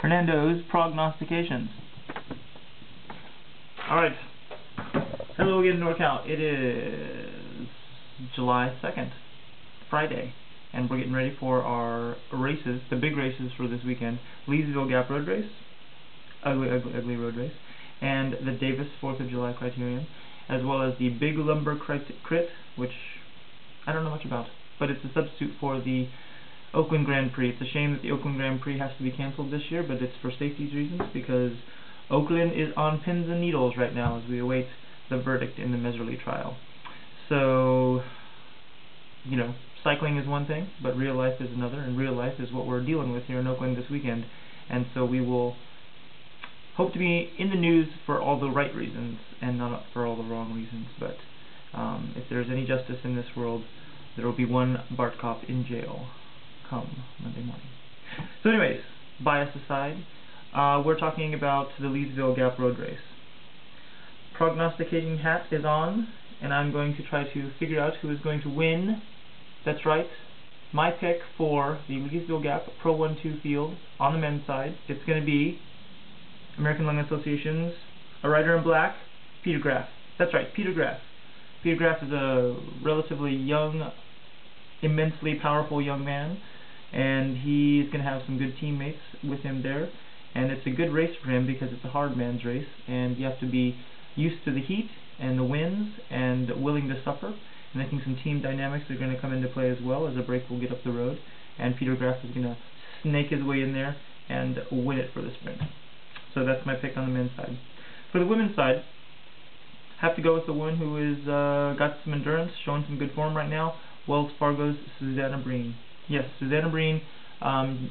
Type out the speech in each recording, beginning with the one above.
Hernando's prognostications. Alright. Hello again, NorCal. It is July 2nd, Friday, and we're getting ready for our races, the big races for this weekend. Leesville Gap Road Race, ugly road race, and the Davis 4th of July Criterium, as well as the Big Lumber Crit, which I don't know much about, but it's a substitute for the Oakland Grand Prix. It's a shame that the Oakland Grand Prix has to be cancelled this year, but it's for safety reasons, because Oakland is on pins and needles right now as we await the verdict in the Meserly trial. So, you know, cycling is one thing, but real life is another, and real life is what we're dealing with here in Oakland this weekend. And so we will hope to be in the news for all the right reasons and not for all the wrong reasons. But if there's any justice in this world, there will be one Bart cop in jail come Monday morning. So anyways, bias aside, we're talking about the Leesville Gap Road Race. Prognosticating hat is on, and I'm going to try to figure out who is going to win. That's right, my pick for the Leesville Gap Pro 1-2 field on the men's side, it's going to be American Lung Association's A Rider in Black, Peter Graff. That's right, Peter Graff. Peter Graff is a relatively young, immensely powerful young man, and he's going to have some good teammates with him there. And it's a good race for him because it's a hard man's race, and you have to be used to the heat and the winds and willing to suffer. And I think some team dynamics are going to come into play as well as a break will get up the road. And Peter Graff is going to snake his way in there and win it for the sprint. So that's my pick on the men's side. For the women's side, have to go with the one who is got some endurance, showing some good form right now, Wells Fargo's Susanna Breen. Yes, Susanna Breen,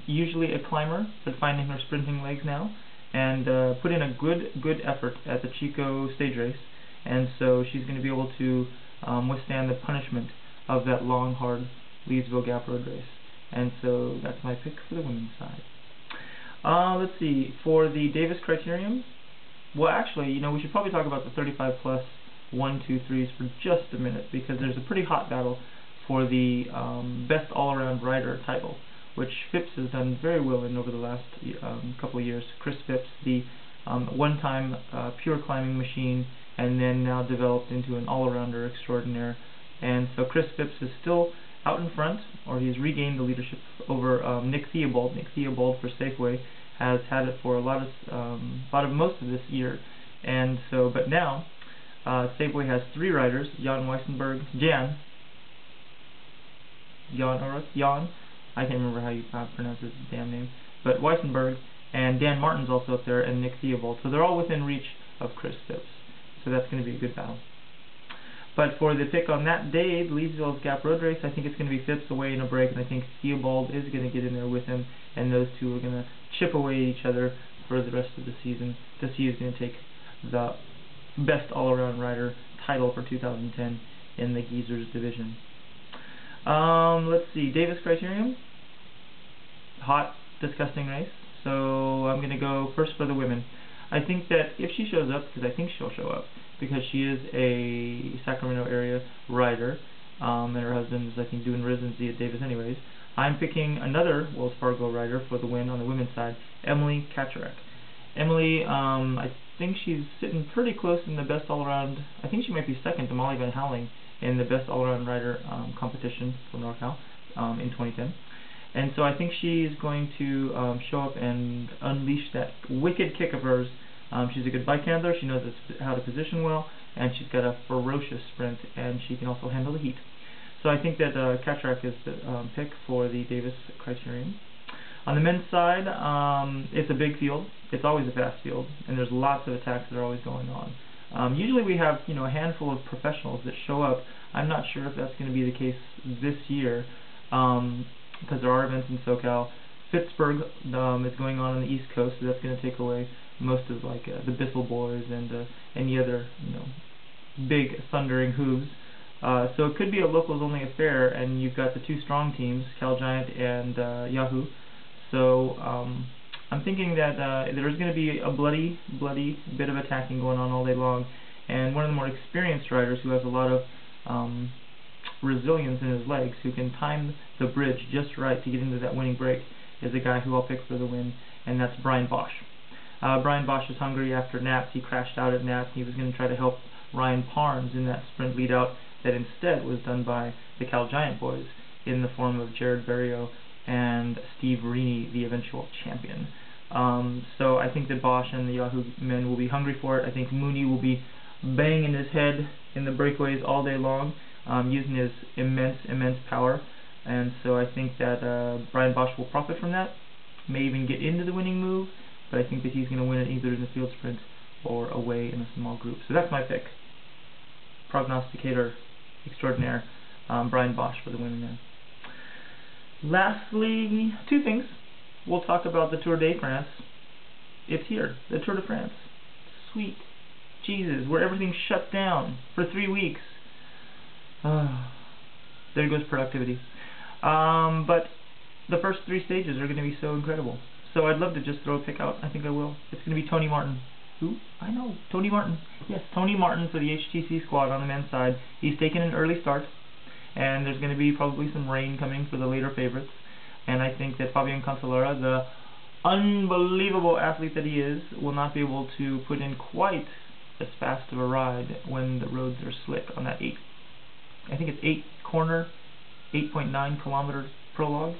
usually a climber, but finding her sprinting legs now, and put in a good effort at the Chico stage race, and so she's going to be able to withstand the punishment of that long, hard Leesville Gap Road race. And so that's my pick for the women's side. Let's see, for the Davis Criterium, well actually, you know, we should probably talk about the 35 plus 1, 2, 3s for just a minute, because there's a pretty hot battle for the best all-around rider title, which Phipps has done very well in over the last couple of years. Chris Phipps, the one-time pure climbing machine, and then now developed into an all-arounder extraordinaire. And so Chris Phipps is still out in front, or he's regained the leadership over Nick Theobald. Nick Theobald for Safeway has had it for a lot of most of this year, and so but now Safeway has 3 riders: Jan Weissenberg, Jan, I can't remember how you pronounce his damn name, but Weissenberg, and Dan Martin's also up there, and Nick Theobald. So they're all within reach of Chris Phipps. So that's going to be a good battle. But for the pick on that day, the Leesville Gap Road Race, I think it's going to be Phipps away in a break, and I think Theobald is going to get in there with him, and those two are going to chip away at each other for the rest of the season to see who's going to take the best all-around rider title for 2010 in the Geezers division. Let's see, Davis Criterium, hot, disgusting race. So I'm going to go first for the women. I think that if she shows up, because I think she'll show up, because she is a Sacramento area rider, and her husband is, I think, doing residency at Davis anyways, I'm picking another Wells Fargo rider for the win on the women's side, Emily Kaczmarek. Emily, I think she's sitting pretty close in the best all-around. I think she might be second to Molly Van Houweling in the best all-around rider competition for NorCal in 2010. And so I think she's going to show up and unleash that wicked kick of hers. She's a good bike handler, she knows how to position well, and she's got a ferocious sprint, and she can also handle the heat. So I think that Kaczmarek is the pick for the Davis Criterium. On the men's side, it's a big field. It's always a fast field, and there's lots of attacks that are always going on. Usually we have, you know, a handful of professionals that show up. I'm not sure if that's going to be the case this year, because there are events in SoCal. Pittsburgh is going on the East Coast, so that's going to take away most of like the Bissell boys and any other, you know, big thundering hooves. So it could be a locals only affair, and you've got the 2 strong teams, Cal Giant and Yahoo. So I'm thinking that there's going to be a bloody bit of attacking going on all day long, and one of the more experienced riders who has a lot of resilience in his legs, who can time the bridge just right to get into that winning break, is a guy who I'll pick for the win, and that's Brian Bosch. Brian Bosch is hungry after Nats. He crashed out at Nats. He was going to try to help Ryan Parnes in that sprint lead out that instead was done by the Cal Giant boys in the form of Jared Berrio and Steve Rini, the eventual champion. So I think that Bosch and the Yahoo men will be hungry for it. I think Mooney will be banging his head in the breakaways all day long, using his immense power. And so I think that Brian Bosch will profit from that, may even get into the winning move, but I think that he's going to win it either in the field sprint or away in a small group. So that's my pick. Prognosticator extraordinaire, Brian Bosch for the win there. Lastly, two things. We'll talk about the Tour de France. It's here, the Tour de France. Sweet Jesus, where everything's shut down for 3 weeks. There goes productivity. But the first 3 stages are going to be so incredible. So I'd love to just throw a pick out. I think I will. It's going to be Tony Martin. Who? I know. Tony Martin. Yes, Tony Martin for the HTC squad on the men's side. He's taken an early start, and there's going to be probably some rain coming for the later favorites. And I think that Fabian Cancellara, the unbelievable athlete that he is, will not be able to put in quite as fast of a ride when the roads are slick on that 8-corner, 8.9 kilometer prologue.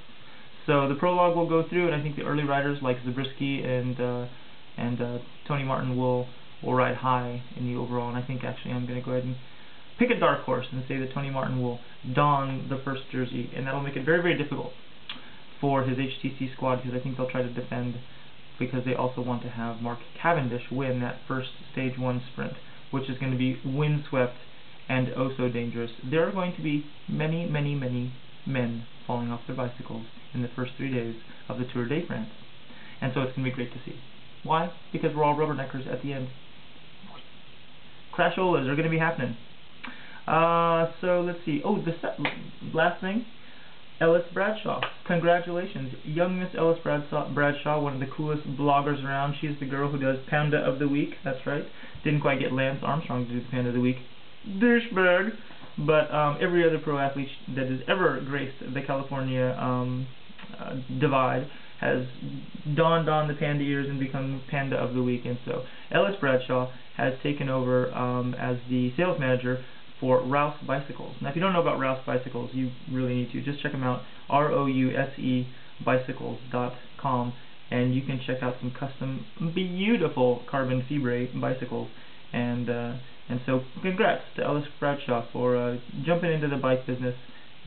So the prologue will go through, and I think the early riders like Zabriskie and Tony Martin will ride high in the overall. And I think actually I'm going to go ahead and pick a dark horse and say that Tony Martin will don the first jersey, and that'll make it very, very difficult for his HTC squad, because I think they'll try to defend, because they also want to have Mark Cavendish win that first stage 1 sprint, which is going to be windswept and oh so dangerous. There are going to be many, many, many men falling off their bicycles in the first 3 days of the Tour de France, and so it's going to be great to see. Why? Because we're all rubberneckers at the end. Crasholas are going to be happening. So let's see. Oh, last thing. Ellis Bradshaw. Congratulations. Young Miss Ellis Bradshaw, one of the coolest bloggers around. She's the girl who does Panda of the Week. That's right. Didn't quite get Lance Armstrong to do the Panda of the Week. Douchebag. But every other pro athlete that has ever graced the California divide has donned on the panda ears and become Panda of the Week. And so Ellis Bradshaw has taken over as the sales manager for Rouse Bicycles. Now, if you don't know about Rouse Bicycles, you really need to. Just check them out, ROUSE bicycles.com, and you can check out some custom, beautiful carbon fibre bicycles. And so, congrats to Ellis Bradshaw for jumping into the bike business.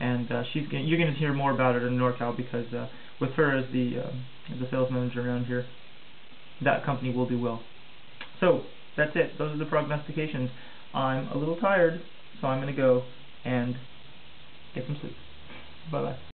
And you're going to hear more about it in NorCal, because with her as the sales manager around here, that company will do well. So that's it. Those are the prognostications. I'm a little tired, so I'm going to go and get some sleep. Bye-bye.